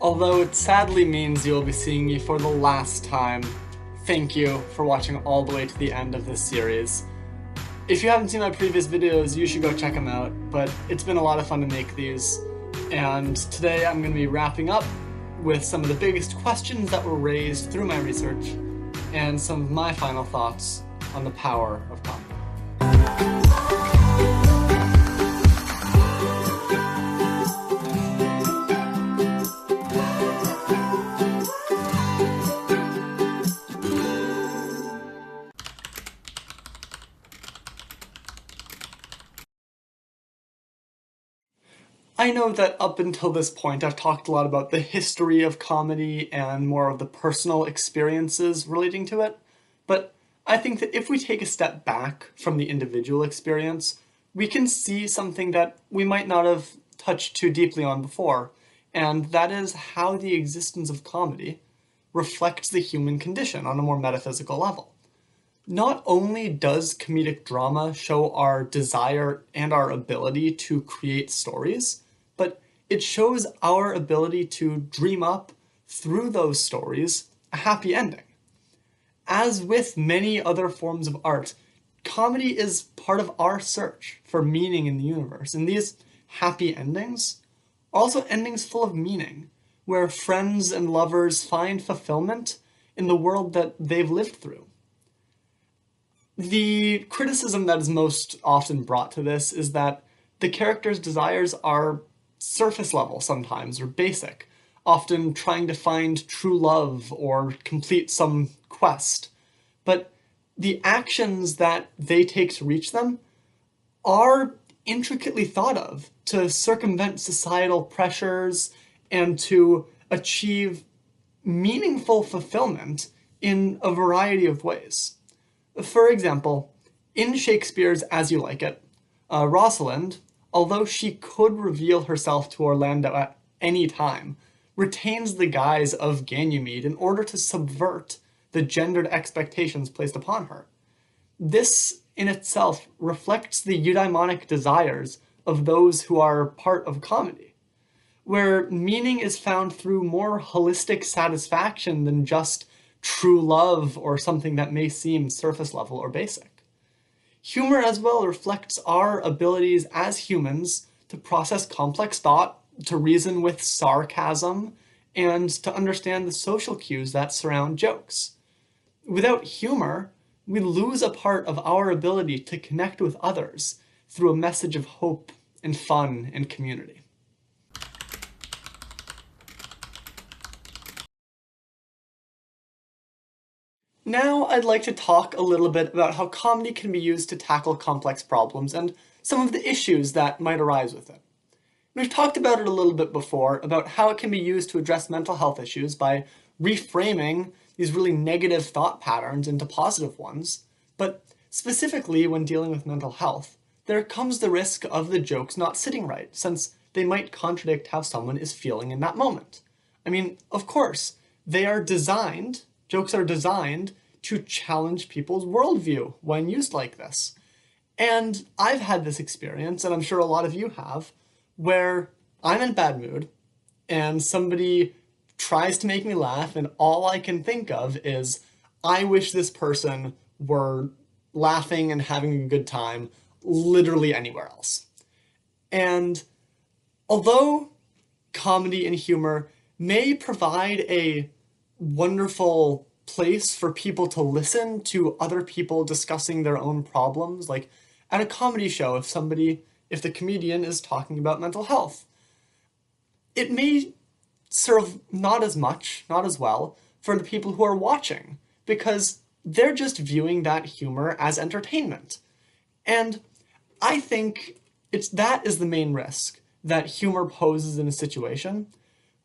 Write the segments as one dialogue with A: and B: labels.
A: Although it sadly means you'll be seeing me for the last time, thank you for watching all the way to the end of this series. If you haven't seen my previous videos, you should go check them out, but it's been a lot of fun to make these, and today I'm going to be wrapping up with some of the biggest questions that were raised through my research, and some of my final thoughts on the power of comedy. I know that up until this point I've talked a lot about the history of comedy and more of the personal experiences relating to it, but I think that if we take a step back from the individual experience, we can see something that we might not have touched too deeply on before, and that is how the existence of comedy reflects the human condition on a more metaphysical level. Not only does comedic drama show our desire and our ability to create stories, but it shows our ability to dream up, through those stories, a happy ending. As with many other forms of art, comedy is part of our search for meaning in the universe, and these happy endings are also endings full of meaning, where friends and lovers find fulfillment in the world that they've lived through. The criticism that is most often brought to this is that the character's desires are surface level sometimes, or basic, often trying to find true love or complete some quest. But the actions that they take to reach them are intricately thought of to circumvent societal pressures and to achieve meaningful fulfillment in a variety of ways. For example, in Shakespeare's As You Like It, Rosalind, although she could reveal herself to Orlando at any time, retains the guise of Ganymede in order to subvert the gendered expectations placed upon her. This in itself reflects the eudaimonic desires of those who are part of comedy, where meaning is found through more holistic satisfaction than just true love or something that may seem surface level or basic. Humor as well reflects our abilities as humans to process complex thought, to reason with sarcasm, and to understand the social cues that surround jokes. Without humor, we lose a part of our ability to connect with others through a message of hope and fun and community. Now I'd like to talk a little bit about how comedy can be used to tackle complex problems and some of the issues that might arise with it. We've talked about it a little bit before, about how it can be used to address mental health issues by reframing these really negative thought patterns into positive ones, but specifically when dealing with mental health, there comes the risk of the jokes not sitting right, since they might contradict how someone is feeling in that moment. I mean, of course, jokes are designed to challenge people's worldview when used like this. And I've had this experience, and I'm sure a lot of you have, where I'm in a bad mood, and somebody tries to make me laugh, and all I can think of is, I wish this person were laughing and having a good time literally anywhere else. And although comedy and humor may provide a wonderful place for people to listen to other people discussing their own problems, like at a comedy show, if the comedian is talking about mental health, it may serve not as well for the people who are watching, because they're just viewing that humor as entertainment. And I think that is the main risk that humor poses in a situation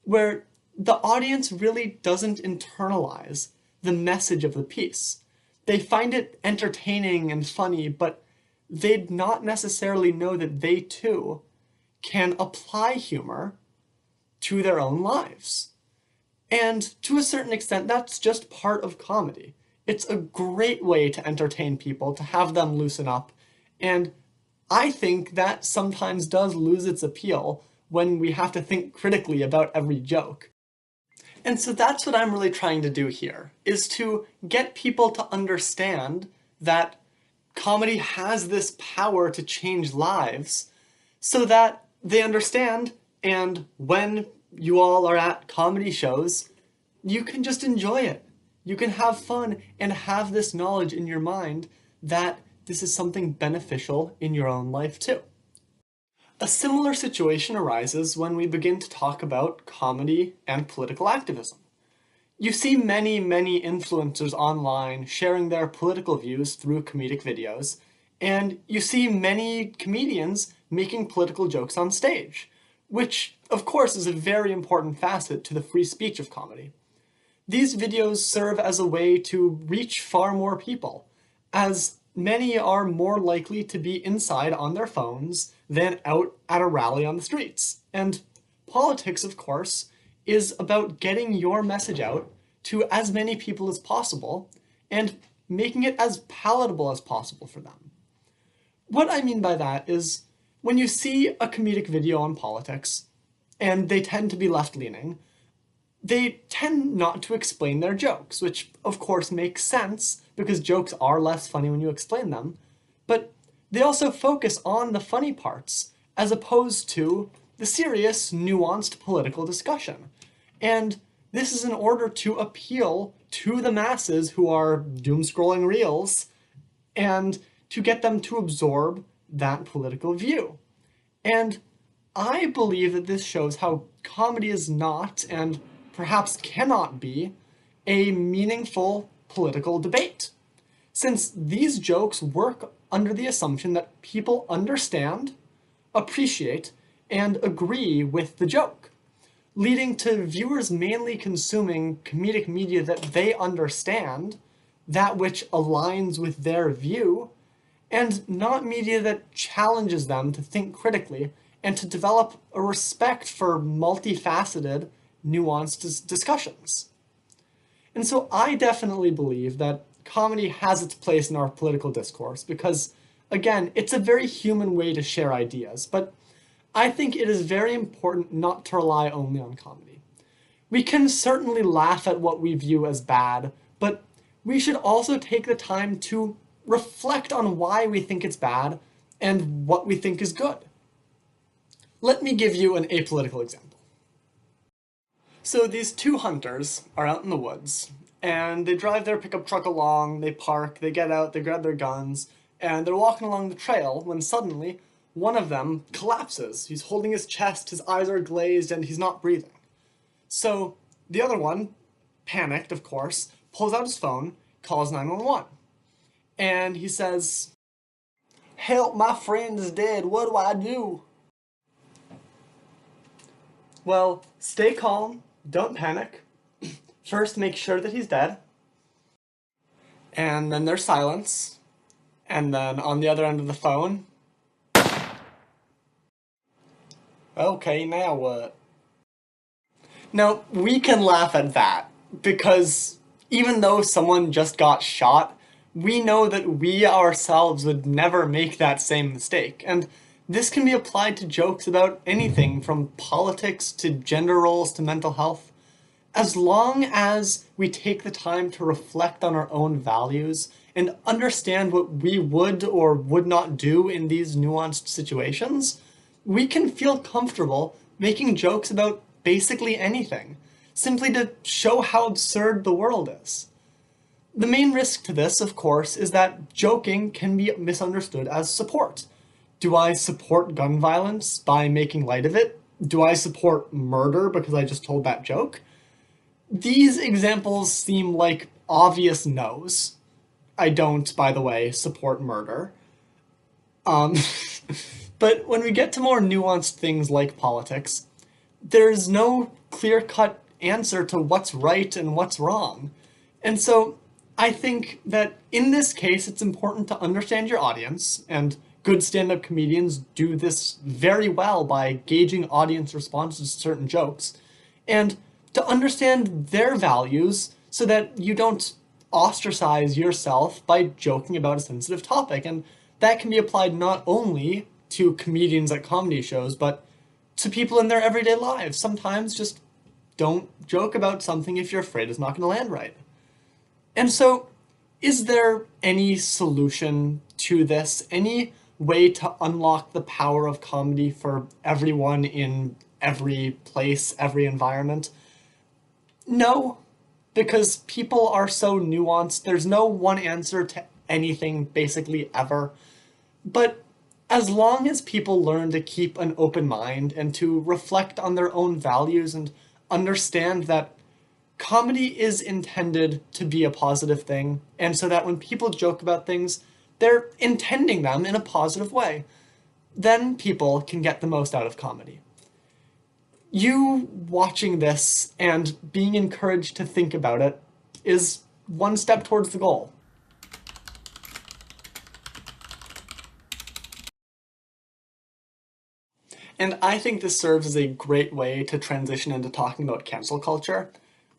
A: where the audience really doesn't internalize the message of the piece. They find it entertaining and funny, but they'd not necessarily know that they too can apply humor to their own lives. And to a certain extent, that's just part of comedy. It's a great way to entertain people, to have them loosen up, and I think that sometimes does lose its appeal when we have to think critically about every joke. And so that's what I'm really trying to do here, is to get people to understand that comedy has this power to change lives so that they understand, and when you all are at comedy shows, you can just enjoy it. You can have fun and have this knowledge in your mind that this is something beneficial in your own life too. A similar situation arises when we begin to talk about comedy and political activism. You see many influencers online sharing their political views through comedic videos, and you see many comedians making political jokes on stage, which of course is a very important facet to the free speech of comedy. These videos serve as a way to reach far more people, as many are more likely to be inside on their phones than out at a rally on the streets. And politics, of course, is about getting your message out to as many people as possible and making it as palatable as possible for them. What I mean by that is, when you see a comedic video on politics, and they tend to be left-leaning, they tend not to explain their jokes, which of course makes sense because jokes are less funny when you explain them, but they also focus on the funny parts as opposed to the serious, nuanced political discussion. And this is in order to appeal to the masses who are doom-scrolling reels and to get them to absorb that political view. And I believe that this shows how comedy is not, and perhaps cannot be, a meaningful political debate, since these jokes work under the assumption that people understand, appreciate, and agree with the joke, leading to viewers mainly consuming comedic media that they understand, that which aligns with their view, and not media that challenges them to think critically and to develop a respect for multifaceted, nuanced discussions. And so I definitely believe that comedy has its place in our political discourse because, again, it's a very human way to share ideas, but I think it is very important not to rely only on comedy. We can certainly laugh at what we view as bad, but we should also take the time to reflect on why we think it's bad and what we think is good. Let me give you an apolitical example. So these two hunters are out in the woods, and they drive their pickup truck along, they park, they get out, they grab their guns, and they're walking along the trail when suddenly one of them collapses. He's holding his chest, his eyes are glazed, and he's not breathing. So the other one, panicked of course, pulls out his phone, calls 911. And he says, "Help, my friend is dead, what do I do?" Well, stay calm, don't panic. First, make sure that he's dead. And then there's silence. And then on the other end of the phone, "Okay, now what?" Now, we can laugh at that, because even though someone just got shot, we know that we ourselves would never make that same mistake. And this can be applied to jokes about anything from politics to gender roles to mental health. As long as we take the time to reflect on our own values and understand what we would or would not do in these nuanced situations, we can feel comfortable making jokes about basically anything, simply to show how absurd the world is. The main risk to this, of course, is that joking can be misunderstood as support. Do I support gun violence by making light of it? Do I support murder because I just told that joke? These examples seem like obvious no's. I don't, by the way, support murder. But when we get to more nuanced things like politics, there's no clear-cut answer to what's right and what's wrong. And so I think that in this case, it's important to understand your audience, and good stand-up comedians do this very well by gauging audience responses to certain jokes, and to understand their values so that you don't ostracize yourself by joking about a sensitive topic. And that can be applied not only to comedians at comedy shows, but to people in their everyday lives. Sometimes just don't joke about something if you're afraid it's not going to land right. And so, is there any solution to this? Any way to unlock the power of comedy for everyone in every place, every environment? No, because people are so nuanced. There's no one answer to anything basically ever. But as long as people learn to keep an open mind and to reflect on their own values and understand that comedy is intended to be a positive thing, and so that when people joke about things, they're intending them in a positive way, then people can get the most out of comedy. You watching this and being encouraged to think about it is one step towards the goal. And I think this serves as a great way to transition into talking about cancel culture.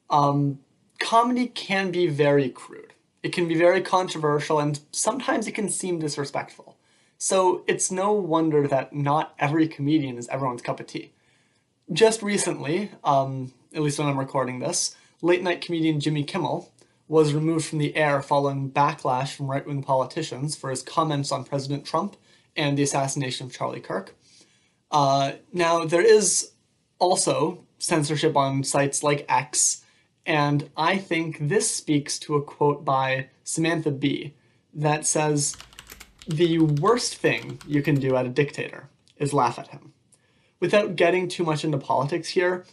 A: Comedy can be very crude. It can be very controversial, and sometimes it can seem disrespectful. So it's no wonder that not every comedian is everyone's cup of tea. Just recently, at least when I'm recording this, late-night comedian Jimmy Kimmel was removed from the air following backlash from right-wing politicians for his comments on President Trump and the assassination of Charlie Kirk. Now, there is also censorship on sites like X, and I think this speaks to a quote by Samantha Bee that says, "The worst thing you can do at a dictator is laugh at him." Without getting too much into politics here,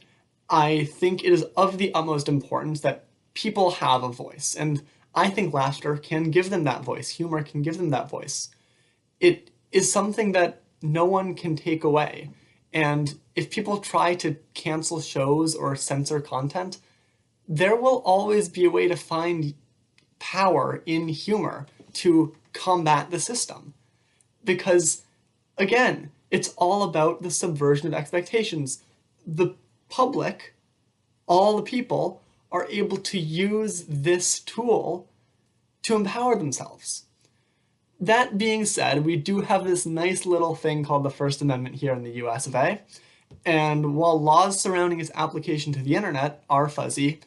A: I think it is of the utmost importance that people have a voice, and I think laughter can give them that voice, humor can give them that voice. It is something that no one can take away, and if people try to cancel shows or censor content, there will always be a way to find power in humor to combat the system. Because, again, it's all about the subversion of expectations. The public, all the people, are able to use this tool to empower themselves. That being said, we do have this nice little thing called the First Amendment here in the US of A, and while laws surrounding its application to the internet are fuzzy,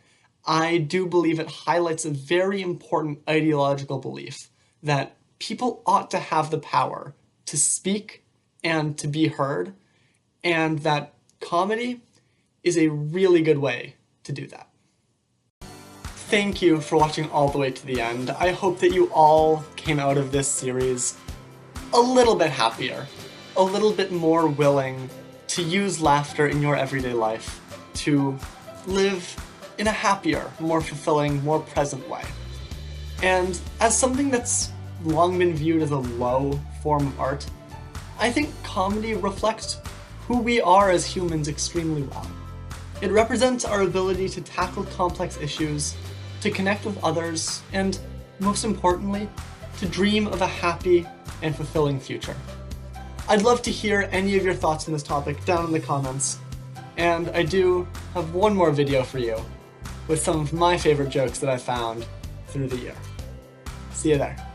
A: I do believe it highlights a very important ideological belief that people ought to have the power to speak and to be heard, and that comedy is a really good way to do that. Thank you for watching all the way to the end. I hope that you all came out of this series a little bit happier, a little bit more willing to use laughter in your everyday life to live in a happier, more fulfilling, more present way. And as something that's long been viewed as a low form of art, I think comedy reflects who we are as humans extremely well. It represents our ability to tackle complex issues, to connect with others, and, most importantly, to dream of a happy and fulfilling future. I'd love to hear any of your thoughts on this topic down in the comments, and I do have one more video for you with some of my favorite jokes that I found through the year. See you there.